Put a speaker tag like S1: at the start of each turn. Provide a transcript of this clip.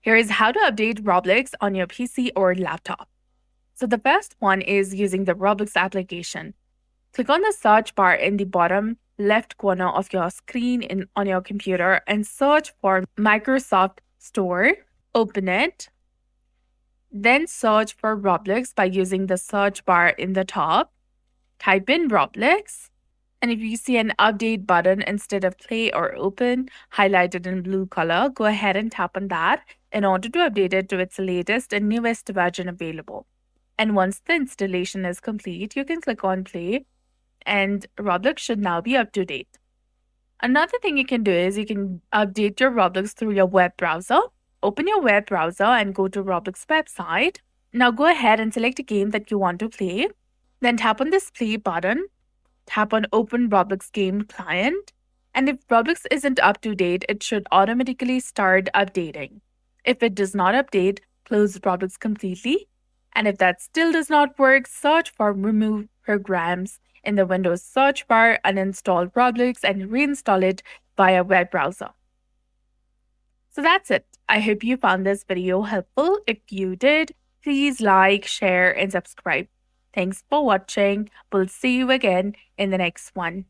S1: Here is how to update Roblox on your PC or laptop. So the first one is using the Roblox application. Click on the search bar in the bottom left corner of your screen on your computer and search for Microsoft Store. Open it. Then search for Roblox by using the search bar in the top. Type in Roblox. And if you see an update button instead of play or open highlighted in blue color, go ahead and tap on that in order to update it to its latest and newest version available. And once the installation is complete, you can click on play and Roblox should now be up to date. Another thing you can do is you can update your Roblox through your web browser. Open your web browser and go to Roblox website. Now go ahead and select a game that you want to play. Then tap on this play button. Tap on Open Roblox Game Client. And if Roblox isn't up to date, it should automatically start updating. If it does not update, close Roblox completely. And if that still does not work, search for Remove Programs in the Windows search bar, uninstall Roblox, and reinstall it via web browser. So that's it. I hope you found this video helpful. If you did, please like, share, and subscribe. Thanks for watching. We'll see you again in the next one.